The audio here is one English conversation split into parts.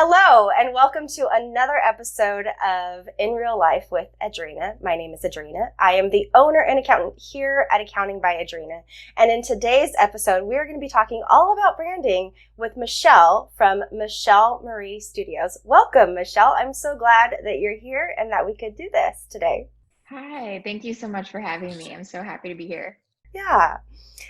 Hello, and welcome to another episode of In Real Life with Edrina. My name is Edrina. I am the owner and accountant here at Accounting by Edrina. And in today's episode, we are going to be talking all about branding with Michelle from Michelle Marie Studios. Welcome, Michelle. I'm so glad that you're here and that we could do this today. Hi, thank you so much for having me. I'm so happy to be here. Yeah.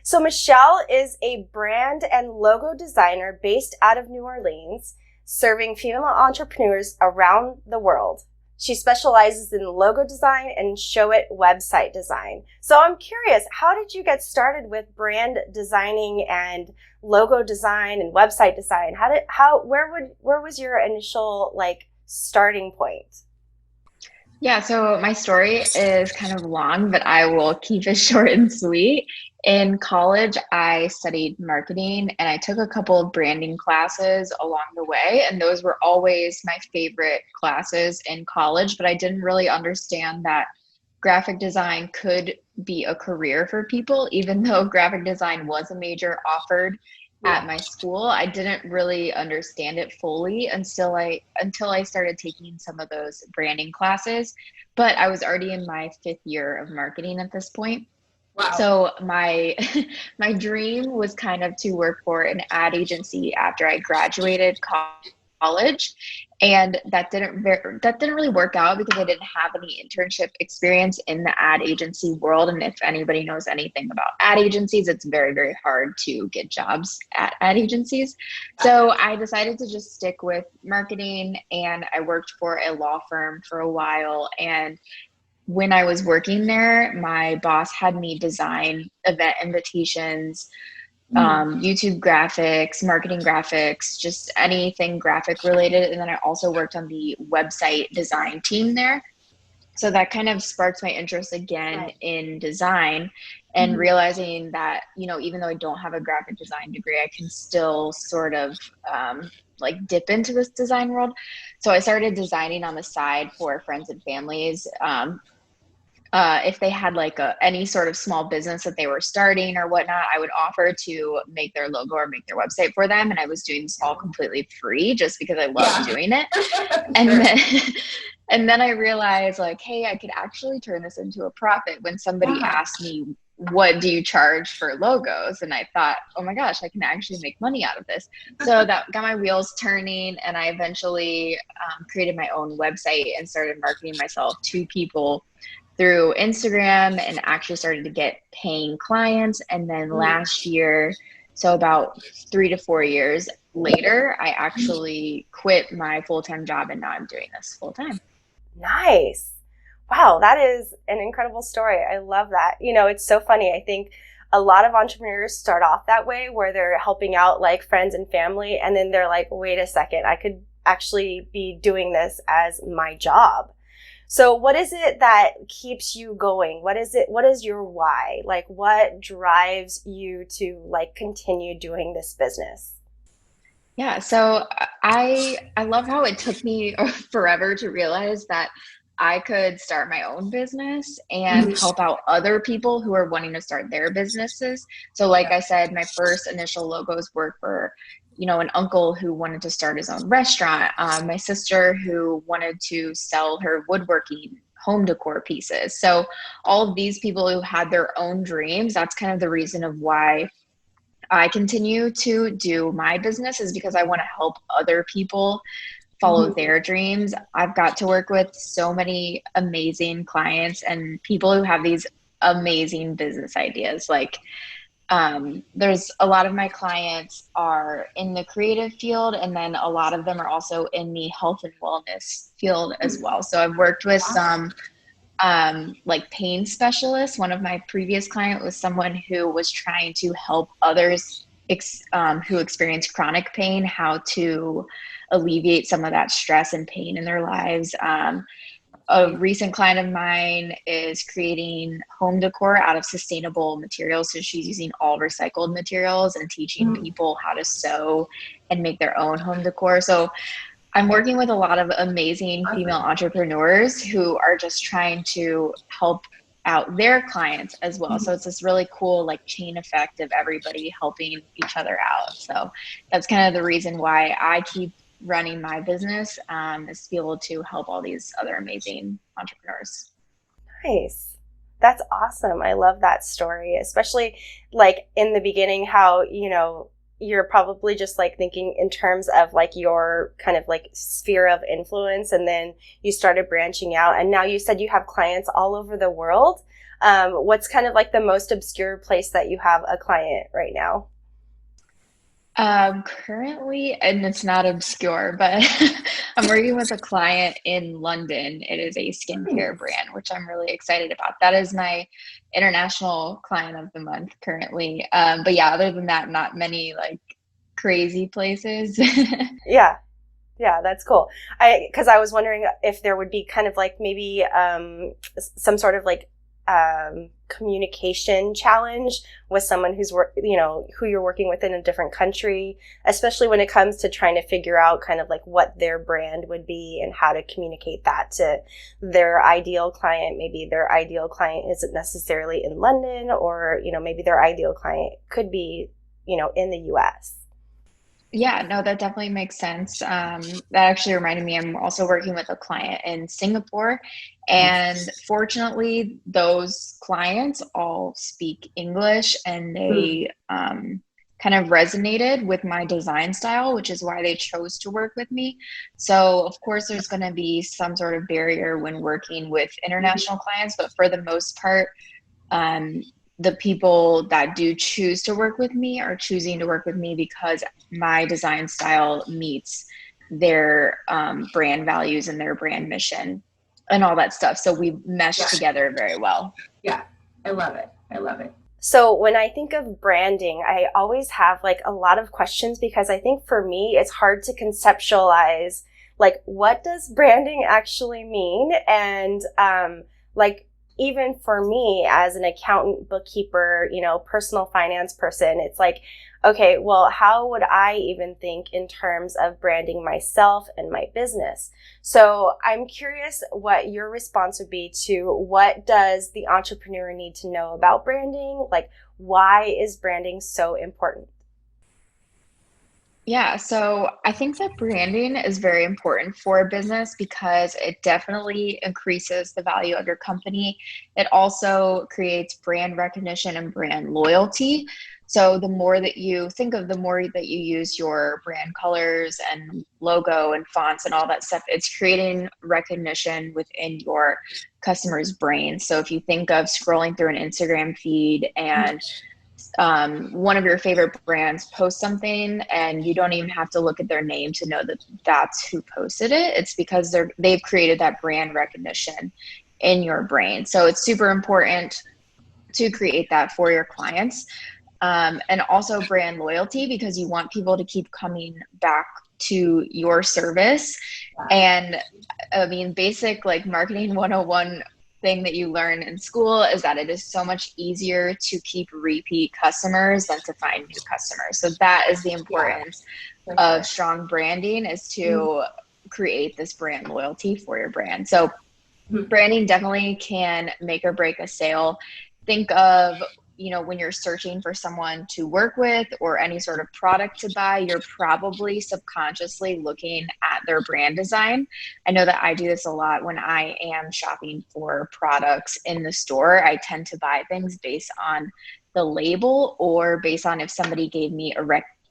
So Michelle is a brand and logo designer based out of New Orleans, serving female entrepreneurs around the world. She specializes in logo design and show it website design. So I'm curious, how did you get started with brand designing and logo design and website design? Where was your initial starting point? Yeah, so my story is kind of long, but I will keep it short and sweet. In college, I studied marketing and I took a couple of branding classes along the way, and those were always my favorite classes in college, but I didn't really understand that graphic design could be a career for people, even though graphic design was a major offered Yeah. at my school. I didn't really understand it fully until I started taking some of those branding classes. But I was already in my fifth year of marketing at this point. Wow. So my my dream was kind of to work for an ad agency after I graduated college, and that didn't really work out because I didn't have any internship experience in the ad agency world. And if anybody knows anything about ad agencies, it's very, very hard to get jobs at ad agencies. So I decided to just stick with marketing, and I worked for a law firm for a while. And when I was working there, my boss had me design event invitations, YouTube graphics, marketing graphics, just anything graphic related. And then I also worked on the website design team there. So that kind of sparked my interest again Right. in design, and realizing that, even though I don't have a graphic design degree, I can still sort of like dip into this design world. So I started designing on the side for friends and families. If they had like any sort of small business that they were starting or whatnot, I would offer to make their logo or make their website for them. And I was doing this all completely free just because I loved Yeah. doing it. And Sure. then, and then I realized like, hey, I could actually turn this into a profit when somebody Yeah. asked me, what do you charge for logos? And I thought, oh my gosh, I can actually make money out of this. So that got my wheels turning. And I eventually created my own website and started marketing myself to people through Instagram, and actually started to get paying clients. And then last year, so about 3 to 4 years later, I actually quit my full-time job, and now I'm doing this full time. Nice. Wow, that is an incredible story. I love that. It's so funny. I think a lot of entrepreneurs start off that way where they're helping out like friends and family, and then they're like, wait a second, I could actually be doing this as my job. So what is it that keeps you going? What is your why? Like what drives you to like continue doing this business? Yeah, so I love how it took me forever to realize that I could start my own business and help out other people who are wanting to start their businesses. So like I said, my first initial logos were for, an uncle who wanted to start his own restaurant, my sister who wanted to sell her woodworking home decor pieces. So all of these people who had their own dreams, that's kind of the reason of why I continue to do my business, is because I want to help other people follow their dreams. I've got to work with so many amazing clients and people who have these amazing business ideas. Like, there's a lot of my clients are in the creative field, and then a lot of them are also in the health and wellness field as well. So I've worked with some like pain specialist. One of my previous client was someone who was trying to help others who experience chronic pain, how to alleviate some of that stress and pain in their lives. A recent client of mine is creating home decor out of sustainable materials. So she's using all recycled materials and teaching people how to sew and make their own home decor. So I'm working with a lot of amazing female entrepreneurs who are just trying to help out their clients as well. So it's this really cool like chain effect of everybody helping each other out. So that's kind of the reason why I keep running my business, is to be able to help all these other amazing entrepreneurs. Nice. That's awesome. I love that story, especially like in the beginning, how, you're probably just like thinking in terms of like your kind of like sphere of influence. And then you started branching out. And now you said you have clients all over the world. What's kind of like the most obscure place that you have a client right now? Currently, and it's not obscure, but I'm working with a client in London. It is a skincare Nice. brand, which I'm really excited about. That is my international client of the month currently. But yeah, other than that, not many like crazy places. Yeah. Yeah, that's cool. Because I was wondering if there would be kind of like maybe some sort of like communication challenge with someone who you're working with in a different country, especially when it comes to trying to figure out kind of like what their brand would be and how to communicate that to their ideal client. Maybe their ideal client isn't necessarily in London, or, maybe their ideal client could be, in the US. Yeah, no, that definitely makes sense. That actually reminded me, I'm also working with a client in Singapore. And Nice. fortunately, those clients all speak English and Mm. they kind of resonated with my design style, which is why they chose to work with me. So, of course, there's going to be some sort of barrier when working with international clients, but for the most part, um, the people that do choose to work with me are choosing to work with me because my design style meets their brand values and their brand mission and all that stuff. So we mesh Yeah. together very well. Yeah. I love it. I love it. So when I think of branding, I always have like a lot of questions, because I think for me, it's hard to conceptualize like what does branding actually mean? And like even for me as an accountant, bookkeeper, personal finance person, it's like, okay, well, how would I even think in terms of branding myself and my business? So I'm curious what your response would be to what does the entrepreneur need to know about branding? Like, why is branding so important? Yeah, so I think that branding is very important for a business because it definitely increases the value of your company. It also creates brand recognition and brand loyalty. So the more that you think of, the more that you use your brand colors and logo and fonts and all that stuff, it's creating recognition within your customers' brain. So if you think of scrolling through an Instagram feed and one of your favorite brands posts something and you don't even have to look at their name to know that that's who posted it. It's because they've created that brand recognition in your brain. So it's super important to create that for your clients. And also brand loyalty, because you want people to keep coming back to your service. And I mean, basic like marketing 101 thing that you learn in school is that it is so much easier to keep repeat customers than to find new customers. So that is the Yeah. importance For of sure. strong branding, is to create this brand loyalty for your brand. So Mhm. branding definitely can make or break a sale. Think of, when you're searching for someone to work with or any sort of product to buy, you're probably subconsciously looking at their brand design. I know that I do this a lot when I am shopping for products in the store. I tend to buy things based on the label or based on if somebody gave me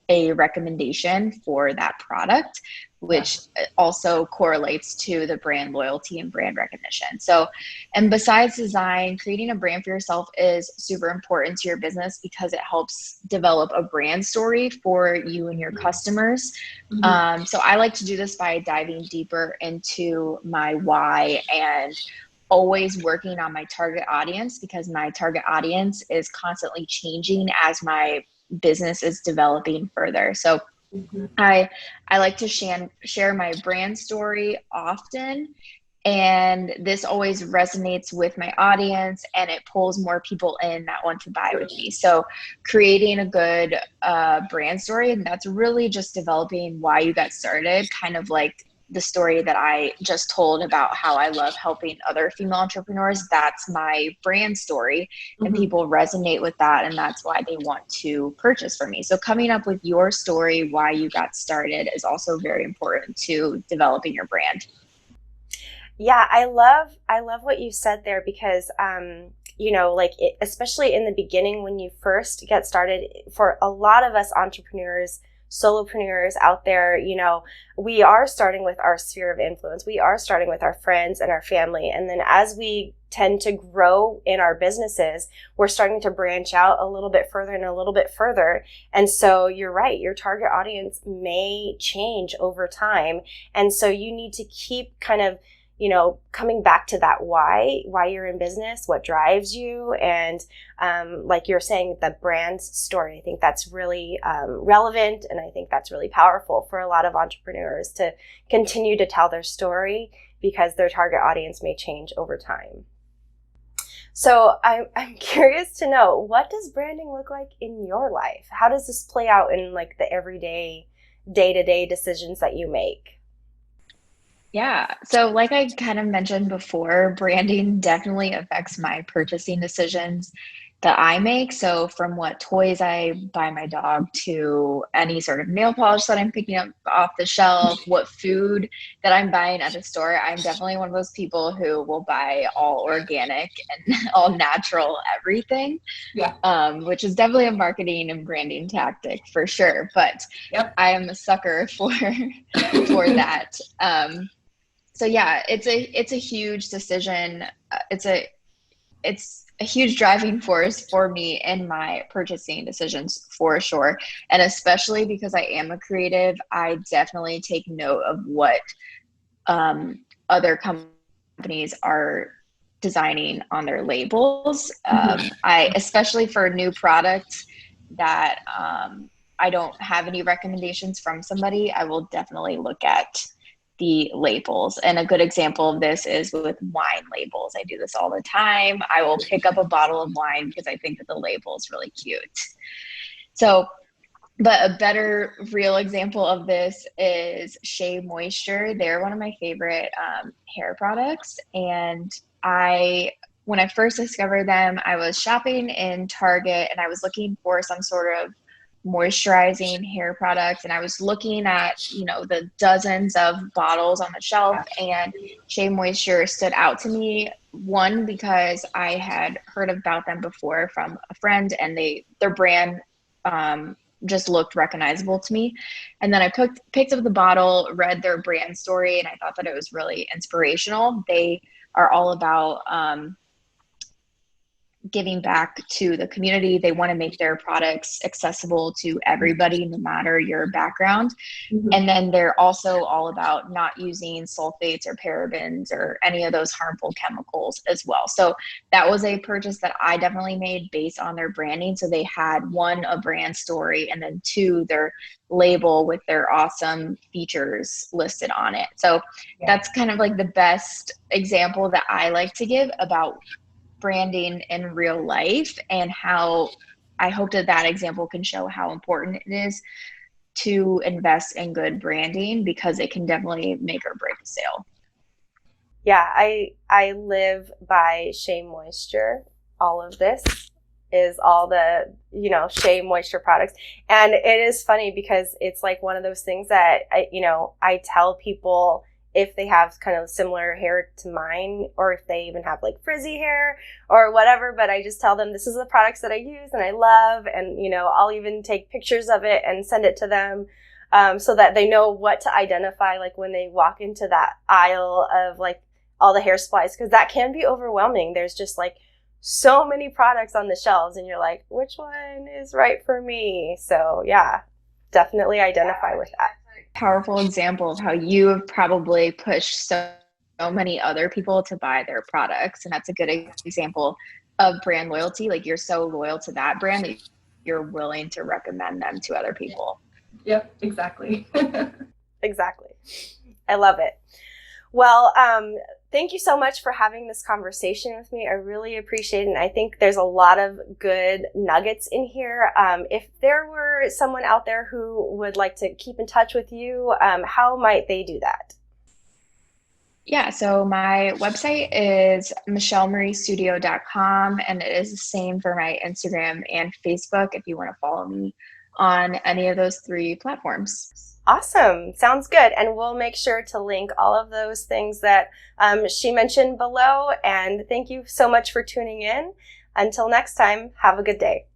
a recommendation for that product, Yeah. which also correlates to the brand loyalty and brand recognition. So, and besides design, creating a brand for yourself is super important to your business because it helps develop a brand story for you and your customers. Mhm. So I like to do this by diving deeper into my why and always working on my target audience, because my target audience is constantly changing as my business is developing further. So Mhm. I like to share my brand story often, and this always resonates with my audience and it pulls more people in that want to buy with me. So creating a good brand story, and that's really just developing why you got started, kind of like the story that I just told about how I love helping other female entrepreneurs. That's my brand story, and people resonate with that, and that's why they want to purchase from me. So coming up with your story, why you got started, is also very important to developing your brand. Yeah, I love what you said there, because like especially in the beginning when you first get started, for a lot of us entrepreneurs, solopreneurs out there, we are starting with our sphere of influence. We are starting with our friends and our family. And then as we tend to grow in our businesses, we're starting to branch out a little bit further and a little bit further. And so you're right, your target audience may change over time. And so you need to keep kind of coming back to that why you're in business, what drives you. And like you're saying, the brand story, I think that's really relevant. And I think that's really powerful for a lot of entrepreneurs to continue to tell their story, because their target audience may change over time. So I'm curious to know, what does branding look like in your life? How does this play out in like the everyday, day-to-day decisions that you make? Yeah. So like I kind of mentioned before, branding definitely affects my purchasing decisions that I make. So from what toys I buy my dog to any sort of nail polish that I'm picking up off the shelf, what food that I'm buying at the store, I'm definitely one of those people who will buy all organic and all natural everything. Yeah. Which is definitely a marketing and branding tactic for sure. But Yep. I am a sucker for that. So yeah, it's a huge decision. It's a huge driving force for me in my purchasing decisions, for sure. And especially because I am a creative, I definitely take note of what other companies are designing on their labels. I, especially for new products that I don't have any recommendations from somebody, I will definitely look at the labels. And a good example of this is with wine labels. I do this all the time. I will pick up a bottle of wine because I think that the label is really cute. So, but a better real example of this is Shea Moisture. They're one of my favorite hair products. And when I first discovered them, I was shopping in Target and I was looking for some sort of moisturizing hair products, and I was looking at the dozens of bottles on the shelf, and Shea Moisture stood out to me. One, because I had heard about them before from a friend, and their brand just looked recognizable to me. And then I picked up the bottle, read their brand story, and I thought that it was really inspirational. They are all about giving back to the community. They want to make their products accessible to everybody, no matter your background. And then they're also all about not using sulfates or parabens or any of those harmful chemicals as well. So that was a purchase that I definitely made based on their branding. So they had, one, a brand story, and then two, their label with their awesome features listed on it. So that's kind of like the best example that I like to give about branding in real life, and how I hope that example can show how important it is to invest in good branding, because it can definitely make or break a sale. Yeah, I live by Shea Moisture. All of this is all the, Shea Moisture products. And it is funny because it's like one of those things that I tell people, if they have kind of similar hair to mine, or if they even have like frizzy hair or whatever, but I just tell them this is the products that I use and I love. And, I'll even take pictures of it and send it to them, so that they know what to identify, like when they walk into that aisle of like all the hair supplies, because that can be overwhelming. There's just like so many products on the shelves and you're like, which one is right for me? So yeah, definitely identify with that. Powerful example of how you have probably pushed so many other people to buy their products. And that's a good example of brand loyalty. Like, you're so loyal to that brand that you're willing to recommend them to other people. Yep, exactly. Exactly. I love it. Well, thank you so much for having this conversation with me. I really appreciate it. And I think there's a lot of good nuggets in here. If there were someone out there who would like to keep in touch with you, how might they do that? Yeah, so my website is michellemariestudio.com, and it is the same for my Instagram and Facebook if you want to follow me on any of those three platforms. Awesome. Sounds good. And we'll make sure to link all of those things that she mentioned below. And thank you so much for tuning in. Until next time, have a good day.